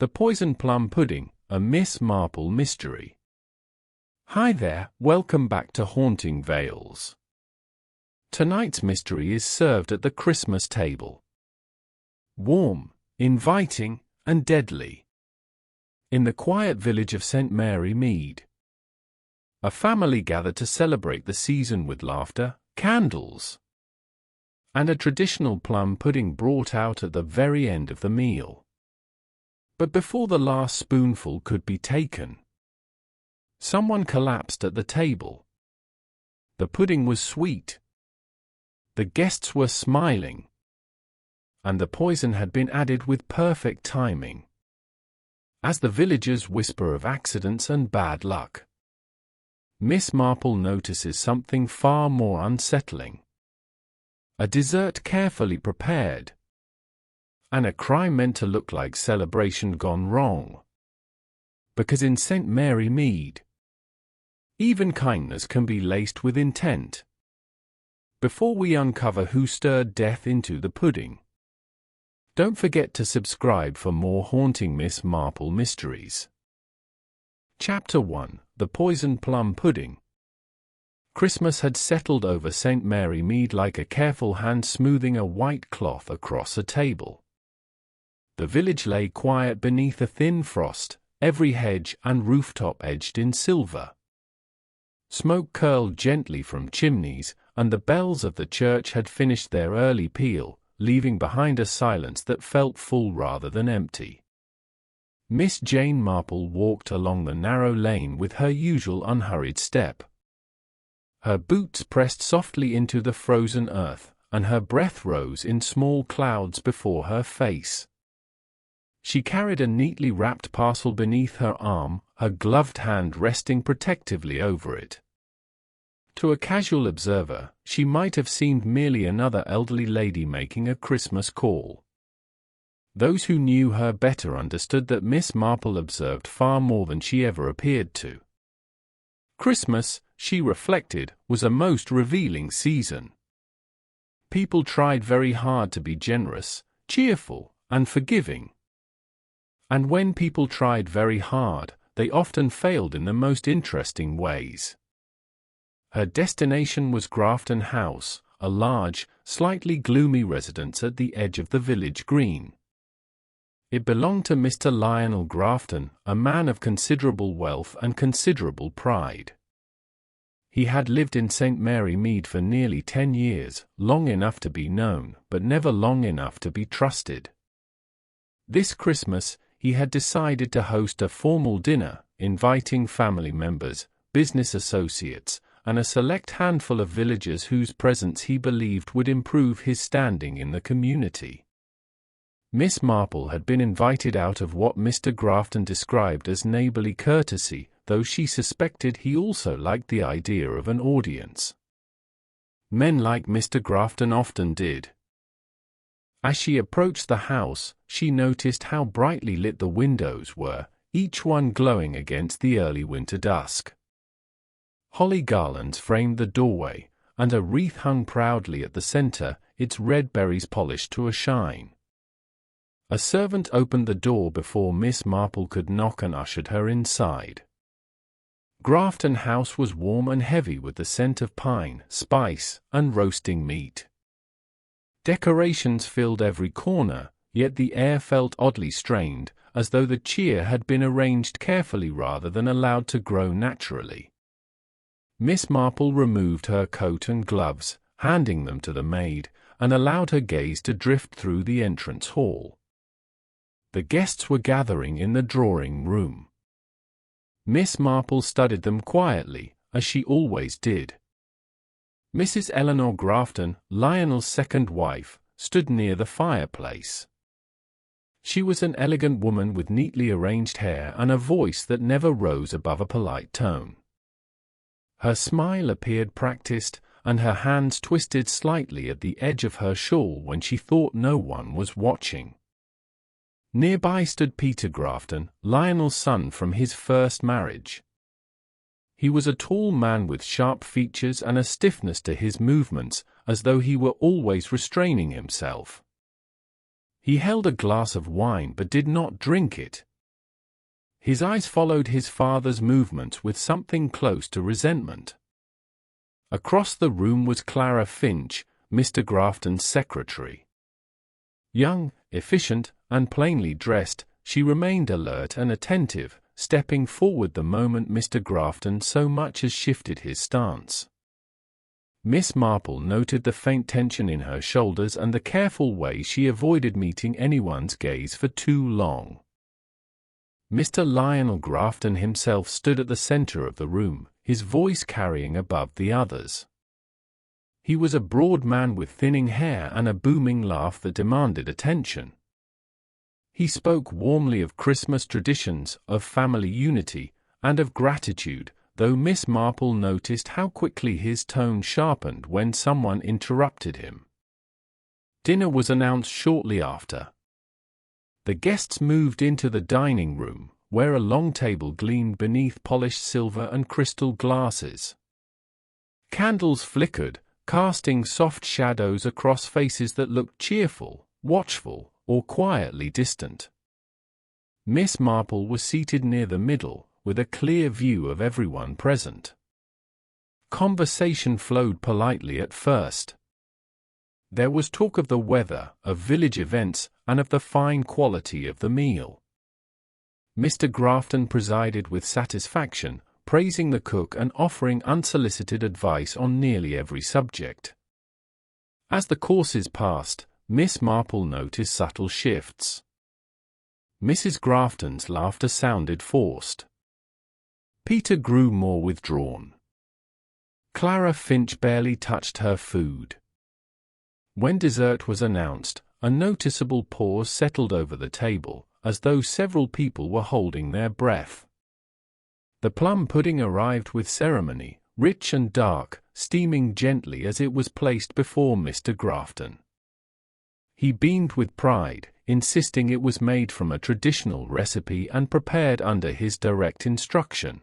The Poison Plum Pudding, a Miss Marple mystery. Hi there, welcome back to Haunting Vales. Tonight's mystery is served at the Christmas table. Warm, inviting, and deadly. In the quiet village of St. Mary Mead, a family gathered to celebrate the season with laughter, candles, and a traditional plum pudding brought out at the very end of the meal. But before the last spoonful could be taken, someone collapsed at the table. The pudding was sweet. The guests were smiling. And the poison had been added with perfect timing. As the villagers whisper of accidents and bad luck, Miss Marple notices something far more unsettling. A dessert carefully prepared, and a crime meant to look like celebration gone wrong. Because in St. Mary Mead, even kindness can be laced with intent. Before we uncover who stirred death into the pudding, don't forget to subscribe for more haunting Miss Marple mysteries. Chapter 1: The Poison Plum Pudding. Christmas had settled over St. Mary Mead like a careful hand smoothing a white cloth across a table. The village lay quiet beneath a thin frost, every hedge and rooftop edged in silver. Smoke curled gently from chimneys, and the bells of the church had finished their early peal, leaving behind a silence that felt full rather than empty. Miss Jane Marple walked along the narrow lane with her usual unhurried step. Her boots pressed softly into the frozen earth, and her breath rose in small clouds before her face. She carried a neatly wrapped parcel beneath her arm, her gloved hand resting protectively over it. To a casual observer, she might have seemed merely another elderly lady making a Christmas call. Those who knew her better understood that Miss Marple observed far more than she ever appeared to. Christmas, she reflected, was a most revealing season. People tried very hard to be generous, cheerful, and forgiving. And when people tried very hard, they often failed in the most interesting ways. Her destination was Grafton House, a large, slightly gloomy residence at the edge of the village green. It belonged to Mr. Lionel Grafton, a man of considerable wealth and considerable pride. He had lived in St. Mary Mead for nearly 10 years, long enough to be known, but never long enough to be trusted. This Christmas, he had decided to host a formal dinner, inviting family members, business associates, and a select handful of villagers whose presence he believed would improve his standing in the community. Miss Marple had been invited out of what Mr. Grafton described as neighborly courtesy, though she suspected he also liked the idea of an audience. Men like Mr. Grafton often did. As she approached the house, she noticed how brightly lit the windows were, each one glowing against the early winter dusk. Holly garlands framed the doorway, and a wreath hung proudly at the center, its red berries polished to a shine. A servant opened the door before Miss Marple could knock and ushered her inside. Grafton House was warm and heavy with the scent of pine, spice, and roasting meat. Decorations filled every corner, yet the air felt oddly strained, as though the cheer had been arranged carefully rather than allowed to grow naturally. Miss Marple removed her coat and gloves, handing them to the maid, and allowed her gaze to drift through the entrance hall. The guests were gathering in the drawing room. Miss Marple studied them quietly, as she always did. Mrs. Eleanor Grafton, Lionel's second wife, stood near the fireplace. She was an elegant woman with neatly arranged hair and a voice that never rose above a polite tone. Her smile appeared practiced, and her hands twisted slightly at the edge of her shawl when she thought no one was watching. Nearby stood Peter Grafton, Lionel's son from his first marriage. He was a tall man with sharp features and a stiffness to his movements, as though he were always restraining himself. He held a glass of wine but did not drink it, His eyes followed his father's movements with something close to resentment. Across the room was Clara Finch, Mr. Grafton's secretary. Young, efficient, and plainly dressed, she remained alert and attentive, stepping forward the moment Mr. Grafton so much as shifted his stance. Miss Marple noted the faint tension in her shoulders and the careful way she avoided meeting anyone's gaze for too long. Mr. Lionel Grafton himself stood at the center of the room, his voice carrying above the others. He was a broad man with thinning hair and a booming laugh that demanded attention. He spoke warmly of Christmas traditions, of family unity, and of gratitude, though Miss Marple noticed how quickly his tone sharpened when someone interrupted him. Dinner was announced shortly after. The guests moved into the dining room, where a long table gleamed beneath polished silver and crystal glasses. Candles flickered, casting soft shadows across faces that looked cheerful, watchful, or quietly distant. Miss Marple was seated near the middle, with a clear view of everyone present. Conversation flowed politely at first. There was talk of the weather, of village events, and of the fine quality of the meal. Mr. Grafton presided with satisfaction, praising the cook and offering unsolicited advice on nearly every subject. As the courses passed, Miss Marple noticed subtle shifts. Mrs. Grafton's laughter sounded forced. Peter grew more withdrawn. Clara Finch barely touched her food. When dessert was announced, a noticeable pause settled over the table, as though several people were holding their breath. The plum pudding arrived with ceremony, rich and dark, steaming gently as it was placed before Mr. Grafton. He beamed with pride, insisting it was made from a traditional recipe and prepared under his direct instruction.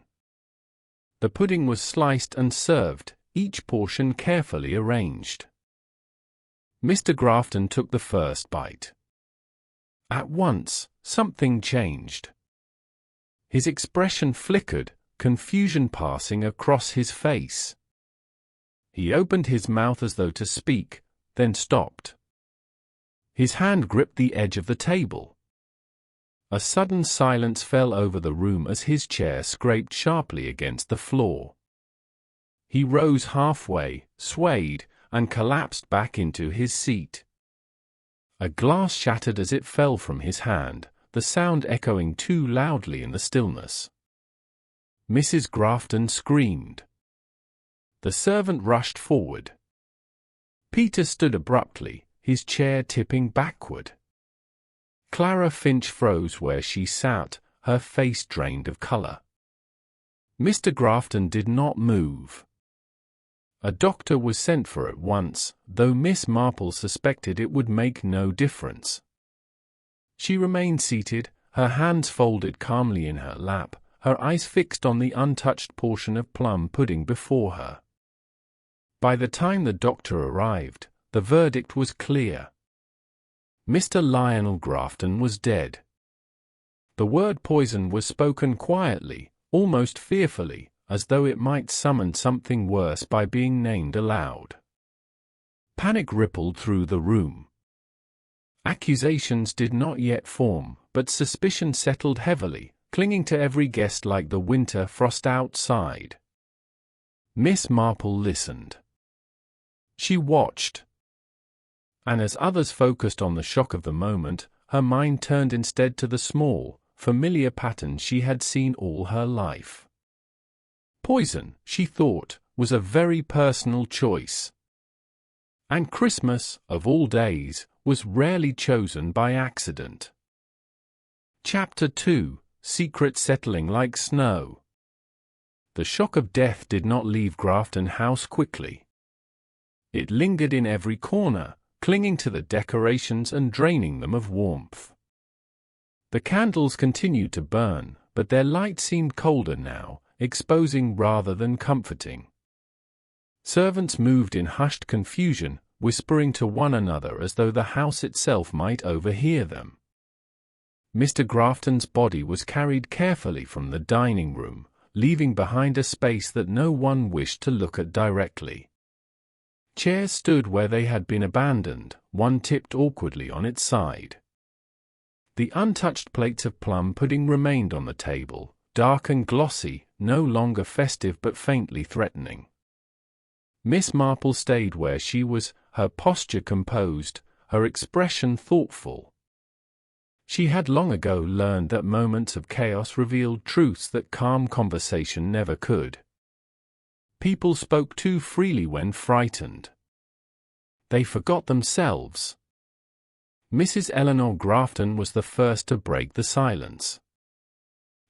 The pudding was sliced and served, each portion carefully arranged. Mr. Grafton took the first bite. At once, something changed. His expression flickered, confusion passing across his face. He opened his mouth as though to speak, then stopped. His hand gripped the edge of the table. A sudden silence fell over the room as his chair scraped sharply against the floor. He rose halfway, swayed, and collapsed back into his seat. A glass shattered as it fell from his hand, the sound echoing too loudly in the stillness. Mrs. Grafton screamed. The servant rushed forward. Peter stood abruptly, his chair tipping backward. Clara Finch froze where she sat, her face drained of color. Mr. Grafton did not move. A doctor was sent for at once, though Miss Marple suspected it would make no difference. She remained seated, her hands folded calmly in her lap, her eyes fixed on the untouched portion of plum pudding before her. By the time the doctor arrived, the verdict was clear. Mr. Lionel Grafton was dead. The word poison was spoken quietly, almost fearfully, as though it might summon something worse by being named aloud. Panic rippled through the room. Accusations did not yet form, but suspicion settled heavily, clinging to every guest like the winter frost outside. Miss Marple listened. She watched. And as others focused on the shock of the moment, her mind turned instead to the small, familiar patterns she had seen all her life. Poison, she thought, was a very personal choice. And Christmas, of all days, was rarely chosen by accident. Chapter 2: Secret Settling Like Snow. The shock of death did not leave Grafton House quickly. It lingered in every corner, clinging to the decorations and draining them of warmth. The candles continued to burn, but their light seemed colder now, exposing rather than comforting. Servants moved in hushed confusion, whispering to one another as though the house itself might overhear them. Mr. Grafton's body was carried carefully from the dining room, leaving behind a space that no one wished to look at directly. Chairs stood where they had been abandoned, one tipped awkwardly on its side. The untouched plates of plum pudding remained on the table, dark and glossy, no longer festive but faintly threatening. Miss Marple stayed where she was, her posture composed, her expression thoughtful. She had long ago learned that moments of chaos revealed truths that calm conversation never could. People spoke too freely when frightened. They forgot themselves. Mrs. Eleanor Grafton was the first to break the silence.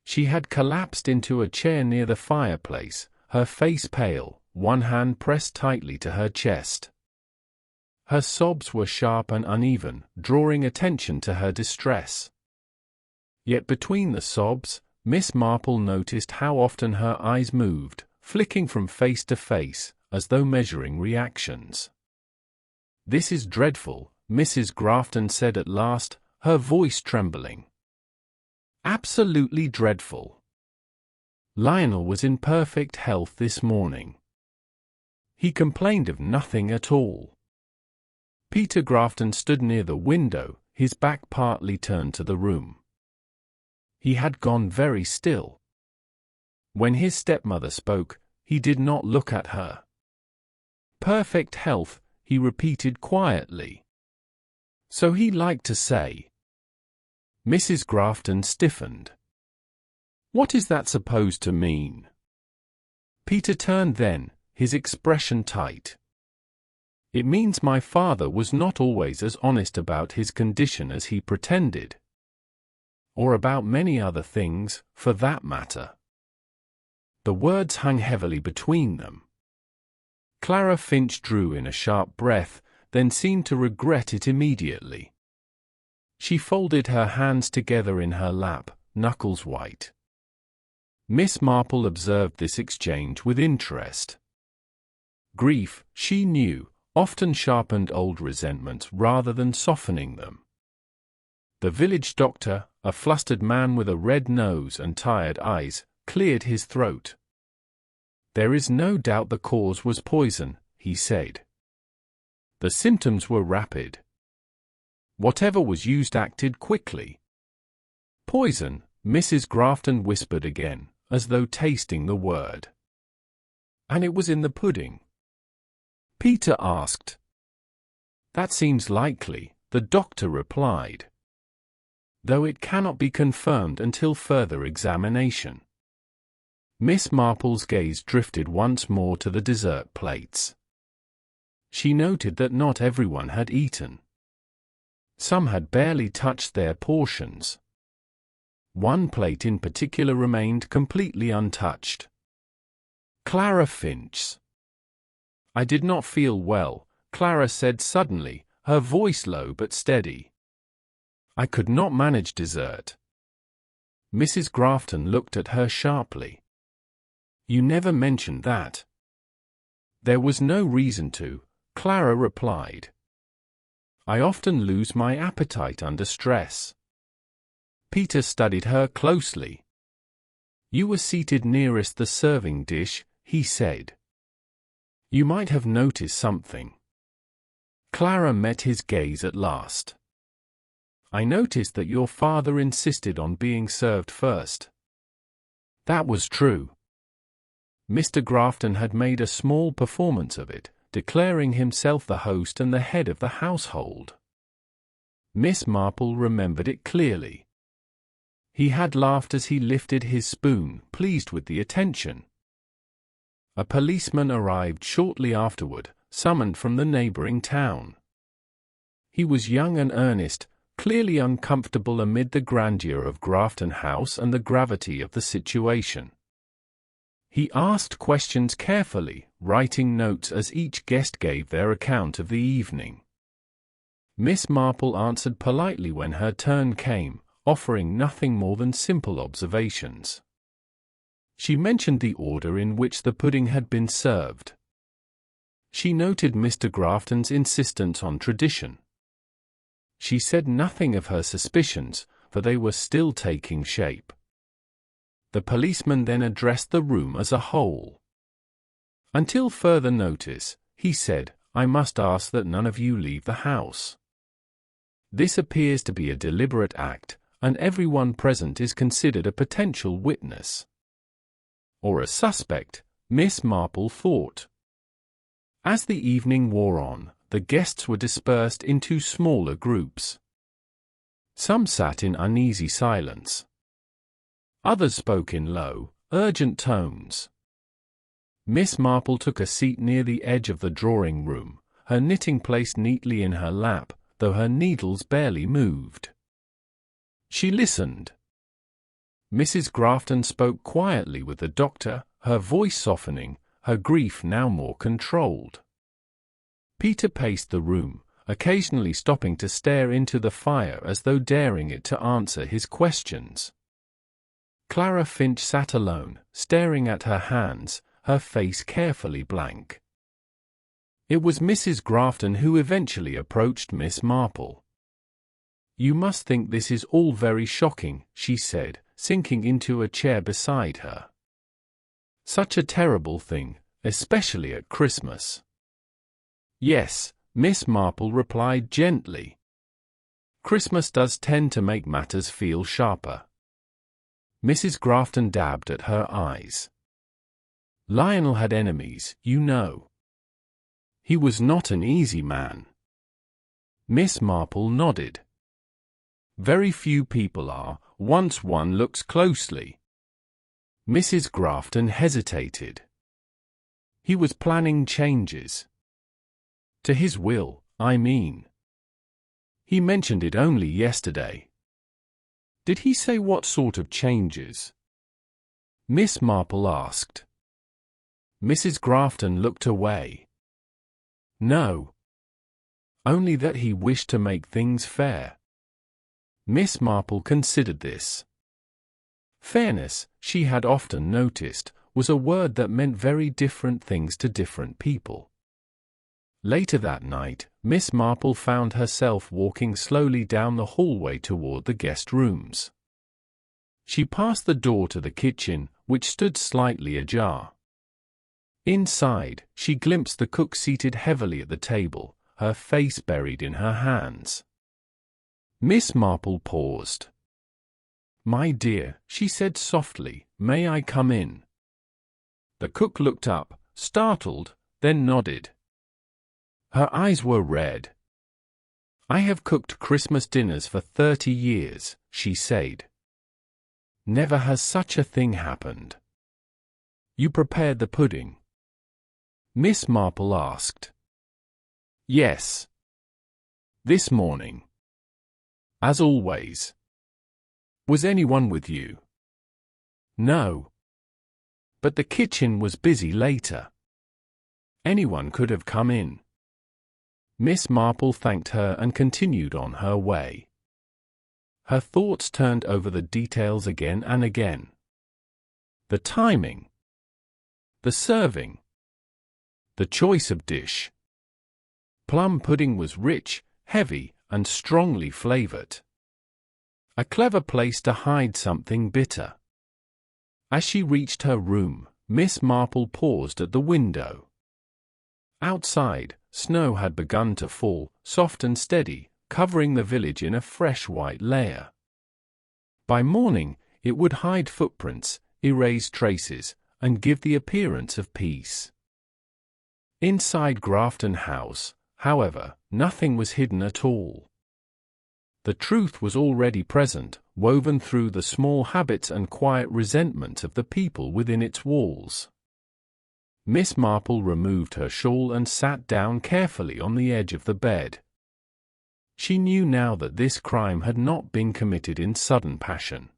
She had collapsed into a chair near the fireplace, her face pale, one hand pressed tightly to her chest. Her sobs were sharp and uneven, drawing attention to her distress. Yet between the sobs, Miss Marple noticed how often her eyes moved, flicking from face to face, as though measuring reactions. "This is dreadful," Mrs. Grafton said at last, her voice trembling. "Absolutely dreadful. Lionel was in perfect health this morning. He complained of nothing at all." Peter Grafton stood near the window, his back partly turned to the room. He had gone very still. When his stepmother spoke, he did not look at her. "Perfect health," he repeated quietly. "So he liked to say." Mrs. Grafton stiffened. "What is that supposed to mean?" Peter turned then, his expression tight. "It means my father was not always as honest about his condition as he pretended. Or about many other things, for that matter." The words hung heavily between them. Clara Finch drew in a sharp breath, then seemed to regret it immediately. She folded her hands together in her lap, knuckles white. Miss Marple observed this exchange with interest. Grief, she knew, often sharpened old resentments rather than softening them. The village doctor, a flustered man with a red nose and tired eyes, cleared his throat. "There is no doubt the cause was poison," he said. "The symptoms were rapid. Whatever was used acted quickly." "Poison," Mrs. Grafton whispered again, as though tasting the word. "And it was in the pudding?" Peter asked. "That seems likely," the doctor replied, "though it cannot be confirmed until further examination." Miss Marple's gaze drifted once more to the dessert plates. She noted that not everyone had eaten. Some had barely touched their portions. One plate in particular remained completely untouched. Clara Finch's. "I did not feel well," Clara said suddenly, her voice low but steady. "I could not manage dessert." Mrs. Grafton looked at her sharply. "You never mentioned that." "There was no reason to," Clara replied. "I often lose my appetite under stress." Peter studied her closely. "You were seated nearest the serving dish," he said. "You might have noticed something." Clara met his gaze at last. "I noticed that your father insisted on being served first." That was true. Mr. Grafton had made a small performance of it, declaring himself the host and the head of the household. Miss Marple remembered it clearly. He had laughed as he lifted his spoon, pleased with the attention. A policeman arrived shortly afterward, summoned from the neighboring town. He was young and earnest, clearly uncomfortable amid the grandeur of Grafton House and the gravity of the situation. He asked questions carefully, writing notes as each guest gave their account of the evening. Miss Marple answered politely when her turn came, offering nothing more than simple observations. She mentioned the order in which the pudding had been served. She noted Mr. Grafton's insistence on tradition. She said nothing of her suspicions, for they were still taking shape. The policeman then addressed the room as a whole. "Until further notice," he said, "I must ask that none of you leave the house. This appears to be a deliberate act, and everyone present is considered a potential witness." Or a suspect, Miss Marple thought. As the evening wore on, the guests were dispersed into smaller groups. Some sat in uneasy silence. Others spoke in low, urgent tones. Miss Marple took a seat near the edge of the drawing room, her knitting placed neatly in her lap, though her needles barely moved. She listened. Mrs. Grafton spoke quietly with the doctor, her voice softening, her grief now more controlled. Peter paced the room, occasionally stopping to stare into the fire as though daring it to answer his questions. Clara Finch sat alone, staring at her hands, her face carefully blank. It was Mrs. Grafton who eventually approached Miss Marple. "You must think this is all very shocking," she said, sinking into a chair beside her. "Such a terrible thing, especially at Christmas." "Yes," Miss Marple replied gently. "Christmas does tend to make matters feel sharper." Mrs. Grafton dabbed at her eyes. "Lionel had enemies, you know. He was not an easy man." Miss Marple nodded. "Very few people are, once one looks closely." Mrs. Grafton hesitated. "He was planning changes. To his will, I mean. He mentioned it only yesterday." "Did he say what sort of changes?" Miss Marple asked. Mrs. Grafton looked away. "No. Only that he wished to make things fair." Miss Marple considered this. Fairness, she had often noticed, was a word that meant very different things to different people. Later that night, Miss Marple found herself walking slowly down the hallway toward the guest rooms. She passed the door to the kitchen, which stood slightly ajar. Inside, she glimpsed the cook seated heavily at the table, her face buried in her hands. Miss Marple paused. "My dear," she said softly, "may I come in?" The cook looked up, startled, then nodded. Her eyes were red. "I have cooked Christmas dinners for 30 years, she said. "Never has such a thing happened." "You prepared the pudding?" Miss Marple asked. "Yes. This morning. As always." "Was anyone with you?" "No. But the kitchen was busy later. Anyone could have come in." Miss Marple thanked her and continued on her way. Her thoughts turned over the details again and again. The timing. The serving. The choice of dish. Plum pudding was rich, heavy, and strongly flavored. A clever place to hide something bitter. As she reached her room, Miss Marple paused at the window. Outside, snow had begun to fall, soft and steady, covering the village in a fresh white layer. By morning, it would hide footprints, erase traces, and give the appearance of peace. Inside Grafton House, however, nothing was hidden at all. The truth was already present, woven through the small habits and quiet resentment of the people within its walls. Miss Marple removed her shawl and sat down carefully on the edge of the bed. She knew now that this crime had not been committed in sudden passion.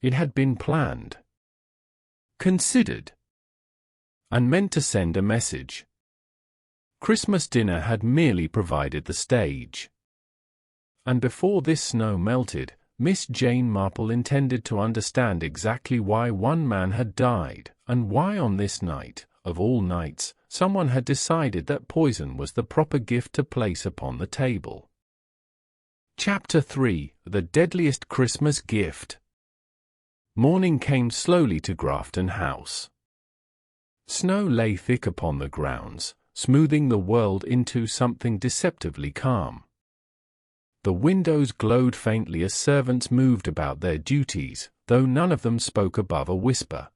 It had been planned, considered, and meant to send a message. Christmas dinner had merely provided the stage. And before this snow melted, Miss Jane Marple intended to understand exactly why one man had died, and why on this night, of all nights, someone had decided that poison was the proper gift to place upon the table. Chapter 3: The Deadliest Christmas Gift. Morning came slowly to Grafton House. Snow lay thick upon the grounds, smoothing the world into something deceptively calm. The windows glowed faintly as servants moved about their duties, though none of them spoke above a whisper.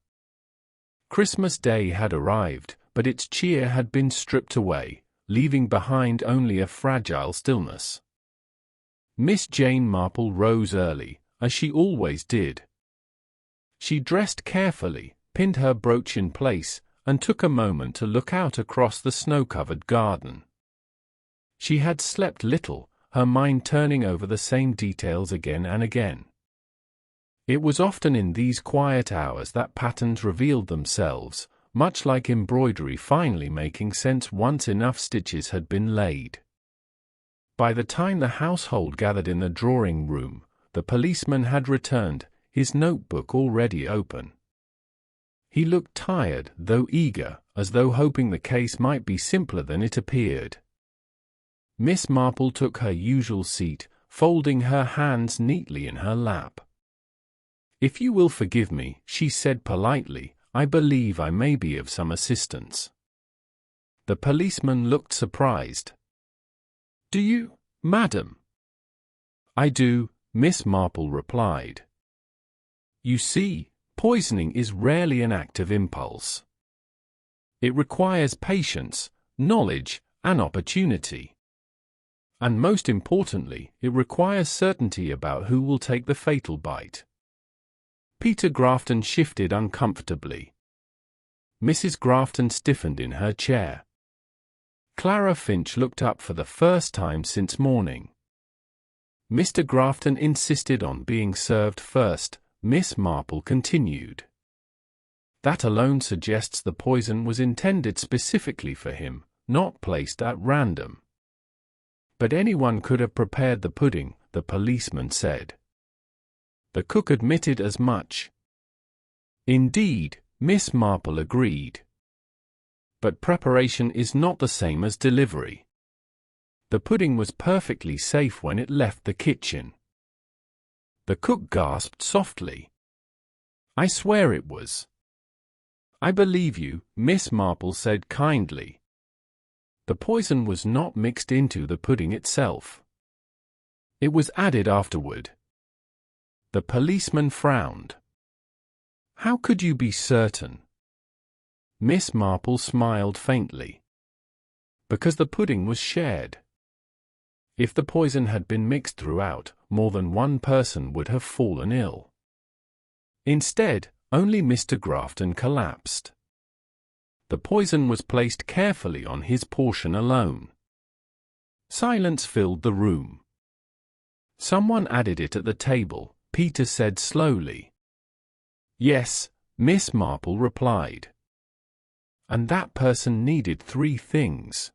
Christmas Day had arrived, but its cheer had been stripped away, leaving behind only a fragile stillness. Miss Jane Marple rose early, as she always did. She dressed carefully, pinned her brooch in place, and took a moment to look out across the snow-covered garden. She had slept little, her mind turning over the same details again and again. It was often in these quiet hours that patterns revealed themselves, much like embroidery finally making sense once enough stitches had been laid. By the time the household gathered in the drawing-room, the policeman had returned, his notebook already open. He looked tired, though eager, as though hoping the case might be simpler than it appeared. Miss Marple took her usual seat, folding her hands neatly in her lap. "If you will forgive me," she said politely, "I believe I may be of some assistance." The policeman looked surprised. "Do you, madam?" "I do," Miss Marple replied. "You see, poisoning is rarely an act of impulse. It requires patience, knowledge, and opportunity. And most importantly, it requires certainty about who will take the fatal bite." Peter Grafton shifted uncomfortably. Mrs. Grafton stiffened in her chair. Clara Finch looked up for the first time since morning. Mr. Grafton insisted on being served first, Miss Marple continued. "That alone suggests the poison was intended specifically for him, not placed at random." "But anyone could have prepared the pudding," the policeman said. The cook admitted as much. "Indeed," Miss Marple agreed. "But preparation is not the same as delivery. The pudding was perfectly safe when it left the kitchen." The cook gasped softly. "I swear it was." "I believe you," Miss Marple said kindly. "The poison was not mixed into the pudding itself. It was added afterward." The policeman frowned. "How could you be certain?" Miss Marple smiled faintly. "Because the pudding was shared. If the poison had been mixed throughout, more than one person would have fallen ill. Instead, only Mr. Grafton collapsed. The poison was placed carefully on his portion alone." Silence filled the room. "Someone added it at the table," Peter said slowly. "Yes," Miss Marple replied. "And that person needed 3 things.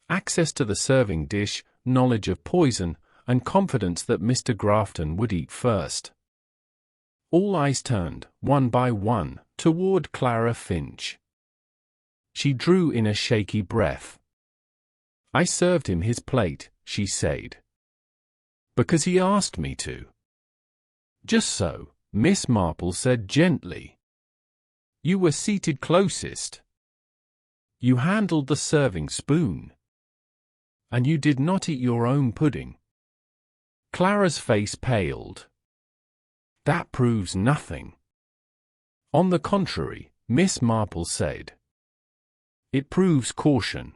Access to the serving dish, knowledge of poison, and confidence that Mr. Grafton would eat first." All eyes turned, one by one, toward Clara Finch. She drew in a shaky breath. "I served him his plate," she said. "Because he asked me to." "Just so," Miss Marple said gently. "You were seated closest. You handled the serving spoon. And you did not eat your own pudding." Clara's face paled. "That proves nothing." "On the contrary," Miss Marple said. "It proves caution."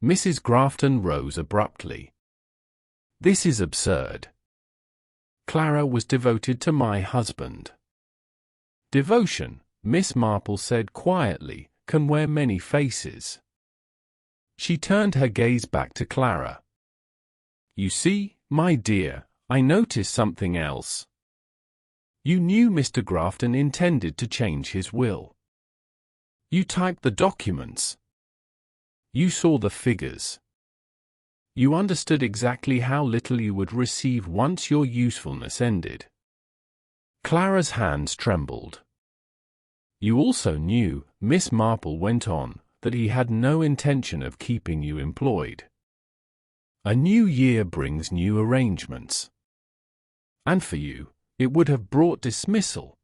Mrs. Grafton rose abruptly. "This is absurd. Clara was devoted to my husband." "Devotion," Miss Marple said quietly, "can wear many faces." She turned her gaze back to Clara. "You see, my dear, I noticed something else. You knew Mr. Grafton intended to change his will. You typed the documents. You saw the figures. You understood exactly how little you would receive once your usefulness ended." Clara's hands trembled. "You also knew," Miss Marple went on, "that he had no intention of keeping you employed." A new year brings new arrangements. And for you, it would have brought dismissal.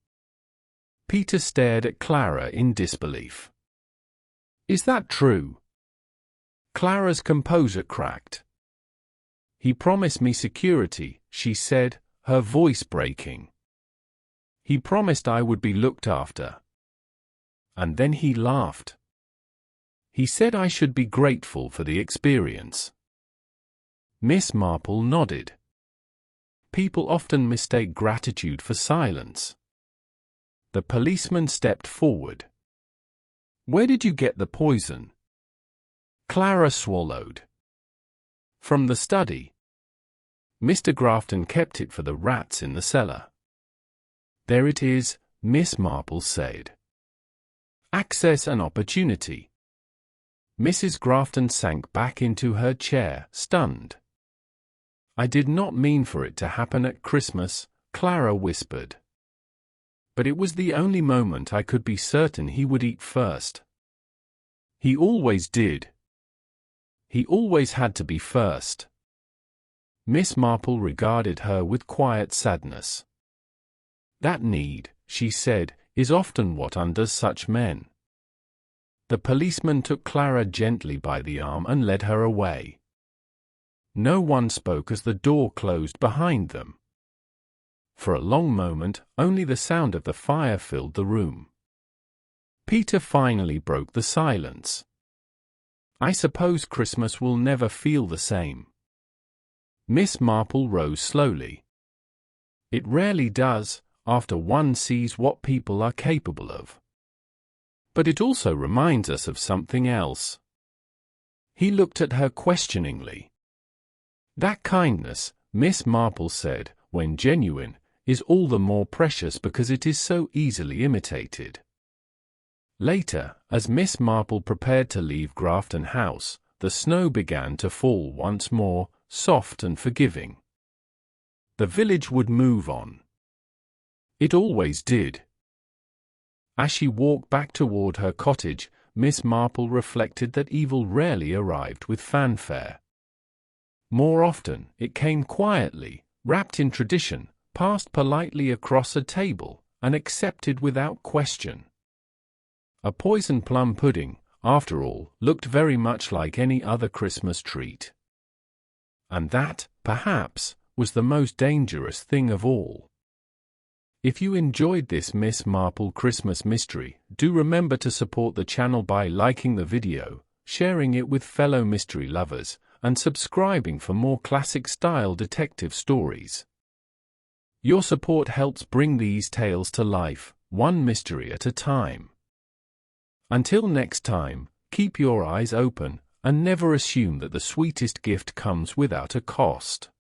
Peter stared at Clara in disbelief. Is that true? Clara's composure cracked. He promised me security, she said, her voice breaking. He promised I would be looked after. And then he laughed. He said I should be grateful for the experience. Miss Marple nodded. People often mistake gratitude for silence. The policeman stepped forward. Where did you get the poison? Clara swallowed. From the study. Mr. Grafton kept it for the rats in the cellar. There it is, Miss Marple said. Access and opportunity. Mrs. Grafton sank back into her chair, stunned. I did not mean for it to happen at Christmas, Clara whispered. But it was the only moment I could be certain he would eat first. He always did. He always had to be first. Miss Marple regarded her with quiet sadness. That need, she said, is often what undoes such men. The policeman took Clara gently by the arm and led her away. No one spoke as the door closed behind them. For a long moment, only the sound of the fire filled the room. Peter finally broke the silence. I suppose Christmas will never feel the same. Miss Marple rose slowly. It rarely does, after one sees what people are capable of. But it also reminds us of something else. He looked at her questioningly. That kindness, Miss Marple said, when genuine, is all the more precious because it is so easily imitated. Later, as Miss Marple prepared to leave Grafton House, the snow began to fall once more, soft and forgiving. The village would move on. It always did. As she walked back toward her cottage, Miss Marple reflected that evil rarely arrived with fanfare. More often, it came quietly, wrapped in tradition, passed politely across a table, and accepted without question. A poison plum pudding, after all, looked very much like any other Christmas treat. And that, perhaps, was the most dangerous thing of all. If you enjoyed this Miss Marple Christmas mystery, do remember to support the channel by liking the video, sharing it with fellow mystery lovers, and subscribing for more classic-style detective stories. Your support helps bring these tales to life, one mystery at a time. Until next time, keep your eyes open, and never assume that the sweetest gift comes without a cost.